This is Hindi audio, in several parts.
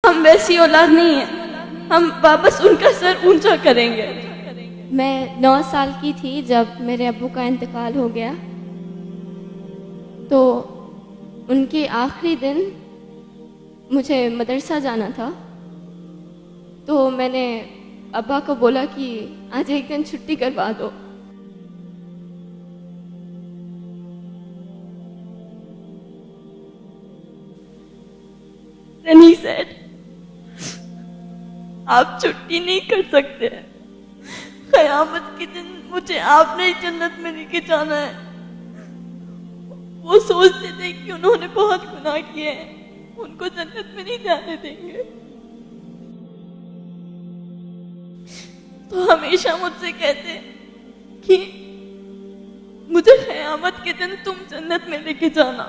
हम वैसी औलाद नहीं है, हम वापस उनका सर ऊंचा करेंगे। मैं 9 साल की थी जब मेरे अब्बू का इंतकाल हो गया। तो उनके आखिरी दिन मुझे मदरसा जाना था, तो मैंने अब्बा को बोला कि आज एक दिन छुट्टी करवा दो। Then he said, आप छुट्टी नहीं कर सकते, क़यामत के दिन मुझे आपने जन्नत में लेके जाना है। वो सोचते थे कि उन्होंने बहुत गुनाह किए हैं, उनको जन्नत में नहीं जाने देंगे। तो हमेशा मुझसे कहते कि मुझे क़यामत के दिन तुम जन्नत में लेके जाना।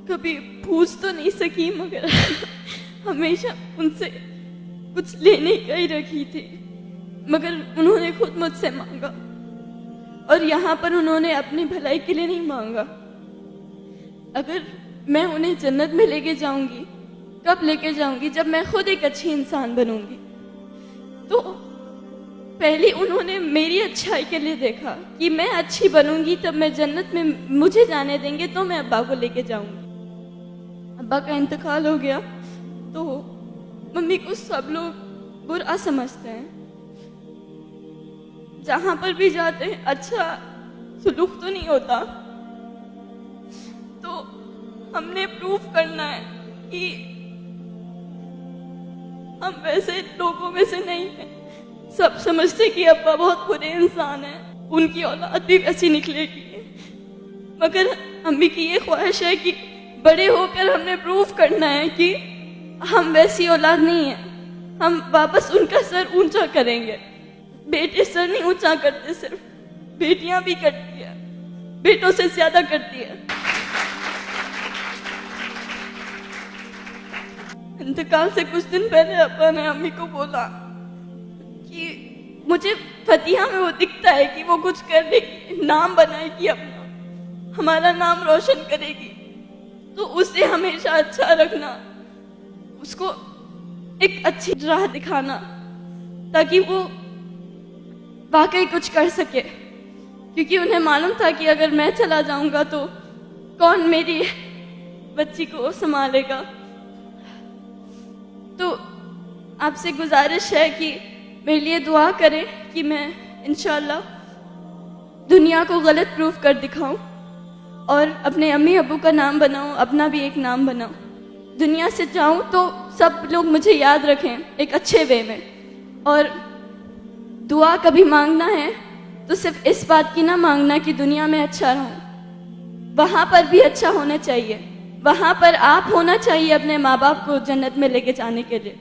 कभी पूछ तो नहीं सकी, मगर हमेशा उनसे कुछ लेने का ही रखी थी, मगर उन्होंने खुद मुझसे मांगा। और यहाँ पर उन्होंने अपनी भलाई के लिए नहीं मांगा। अगर मैं उन्हें जन्नत में लेके जाऊंगी, कब लेके जाऊंगी? जब मैं खुद एक अच्छी इंसान बनूंगी। तो पहले उन्होंने मेरी अच्छाई के लिए देखा कि मैं अच्छी बनूंगी, तब मैं जन्नत में मुझे जाने देंगे तो मैं अब्बा को लेके जाऊंगी। अब्बा का इंतकाल हो गया तो मम्मी को सब लोग बुरा समझते हैं। जहां पर भी जाते हैं अच्छा सुलूक तो नहीं होता। तो हमने प्रूफ करना है कि हम वैसे लोगों में से नहीं हैं। सब समझते कि अब्बा बहुत बुरे इंसान हैं, उनकी औलाद भी वैसी निकलेगी। मगर अम्मी की ये ख्वाहिश है कि बड़े होकर हमने प्रूफ करना है कि हम वैसी औलाद नहीं है, हम वापस उनका सर ऊंचा करेंगे। बेटे सर नहीं ऊंचा करते, सिर्फ बेटियां भी करती है, बेटों से ज्यादा करती है। इंतकाल से कुछ दिन पहले अब्बा ने अम्मी को बोला कि मुझे फतिहा में वो दिखता है कि वो कुछ करेगी, नाम बनाएगी अपना, हमारा नाम रोशन करेगी। तो उसे हमेशा अच्छा रखना, उसको एक अच्छी राह दिखाना, ताकि वो वाकई कुछ कर सके। क्योंकि उन्हें मालूम था कि अगर मैं चला जाऊंगा तो कौन मेरी बच्ची को संभालेगा। तो आपसे गुजारिश है कि मेरे लिए दुआ करें कि मैं इंशाल्लाह दुनिया को गलत प्रूफ कर दिखाऊं और अपने अम्मी अब्बू का नाम बनाऊं, अपना भी एक नाम बनाऊं। दुनिया से जाऊं तो सब लोग मुझे याद रखें एक अच्छे वे में। और दुआ कभी मांगना है तो सिर्फ इस बात की ना मांगना कि दुनिया में अच्छा रहूं, वहां पर भी अच्छा होना चाहिए। वहां पर आप होना चाहिए अपने माँ बाप को जन्नत में लेके जाने के लिए।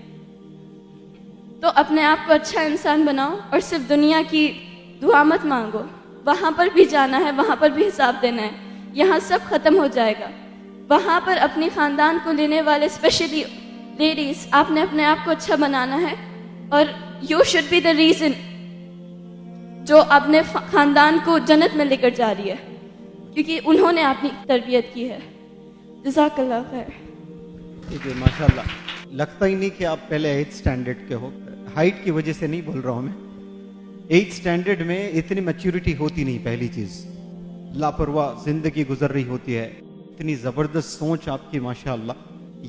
तो अपने आप को अच्छा इंसान बनाओ और सिर्फ दुनिया की दुआ मत मांगो। वहां पर भी जाना है, वहां पर भी हिसाब देना है। यहाँ सब खत्म हो जाएगा। वहां पर अपने खानदान को लेने वाले स्पेशली लेडीज, आपने अपने आप को अच्छा बनाना है और you should be the reason जो अपने खानदान को जन्नत में लेकर जा रही है, क्योंकि उन्होंने अपनी तरबियत की है। जज़ाकल्लाह खैर। ठीक है, माशाल्लाह। लगता ही नहीं कि आप पहले 8th स्टैंडर्ड के हो। हाइट की वजह से नहीं बोल रहा हूँ मैं। 8th स्टैंडर्ड में इतनी मैच्योरिटी होती नहीं। पहली चीज़, लापरवाह जिंदगी गुजर रही होती है। इतनी ज़बरदस्त सोच आपकी माशाल्लाह।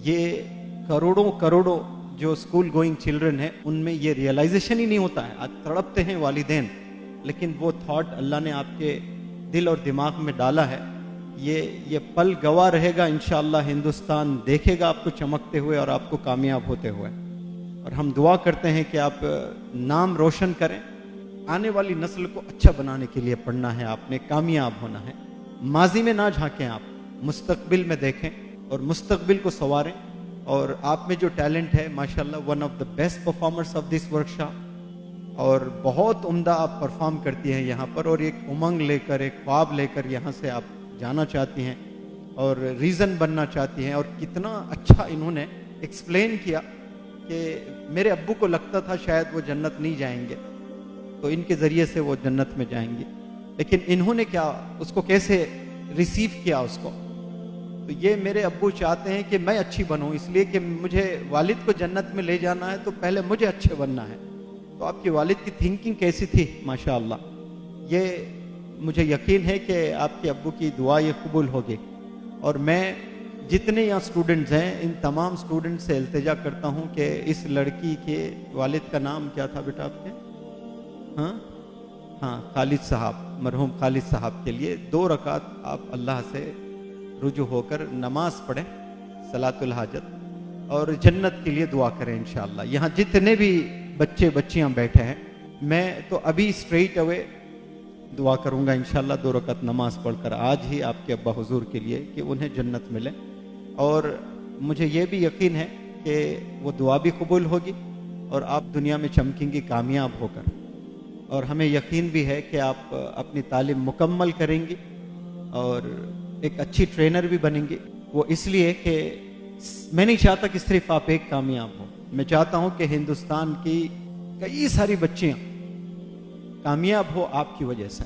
ये करोड़ों करोड़ों जो स्कूल गोइंग चिल्ड्रन है उनमें ये रियलाइजेशन ही नहीं होता है। आज तड़पते हैं वालिदैन, लेकिन वो थॉट अल्लाह ने आपके दिल और दिमाग में डाला है। ये पल गवाह रहेगा इंशाअल्लाह। हिंदुस्तान देखेगा आपको चमकते हुए और आपको कामयाब होते हुए। और हम दुआ करते हैं कि आप नाम रोशन करें। आने वाली नस्ल को अच्छा बनाने के लिए पढ़ना है आपने, कामयाब होना है। माजी में ना झांकें आप, मुस्तकबिल में देखें और मुस्तकबिल को संवारें। और आप में जो टैलेंट है माशाल्लाह, one of the best performers of this workshop. और बहुत उम्दा आप परफॉर्म करती हैं यहाँ पर। और एक उमंग लेकर, एक ख्वाब लेकर यहाँ से आप जाना चाहती हैं और रीज़न बनना चाहती हैं। और कितना अच्छा इन्होंने एक्सप्लेन किया कि मेरे अब्बू को लगता था शायद वो जन्नत नहीं जाएंगे, तो इनके ज़रिए से वो जन्नत में जाएंगे। लेकिन इन्होंने क्या, उसको कैसे रिसीव किया उसको। तो ये मेरे अब्बू चाहते हैं कि मैं अच्छी बनूं, इसलिए कि मुझे वालिद को जन्नत में ले जाना है तो पहले मुझे अच्छे बनना है। तो आपके वालिद की थिंकिंग कैसी थी माशाअल्लाह, ये मुझे यकीन है कि आपके अब्बू की दुआ ये कबूल होगी। और मैं जितने यहाँ स्टूडेंट्स हैं इन तमाम स्टूडेंट्स से इल्तिजा करता हूँ कि इस लड़की के वालिद का नाम क्या था बेटा आपके? हाँ, खालिद साहब, मरहूम खालिद साहब के लिए 2 रकात आप अल्लाह से रुजू होकर नमाज पढ़ें, सलातुल हाजत, और जन्नत के लिए दुआ करें इंशाअल्लाह। यहाँ जितने भी बच्चे बच्चियाँ बैठे हैं, मैं तो अभी स्ट्रेट अवे दुआ करूँगा इंशाअल्लाह 2 रकात नमाज पढ़कर आज ही आपके अब्बा हुजूर के लिए कि उन्हें जन्नत मिले। और मुझे ये भी यकीन है कि वो दुआ भी कबूल होगी और आप दुनिया में चमकेंगी कामयाब होकर। और हमें यकीन भी है कि आप अपनी तालीम मुकम्मल करेंगी और एक अच्छी ट्रेनर भी बनेंगी। वो इसलिए कि मैं नहीं चाहता कि सिर्फ आप एक कामयाब हो, मैं चाहता हूं कि हिंदुस्तान की कई सारी बच्चियां कामयाब हो आपकी वजह से।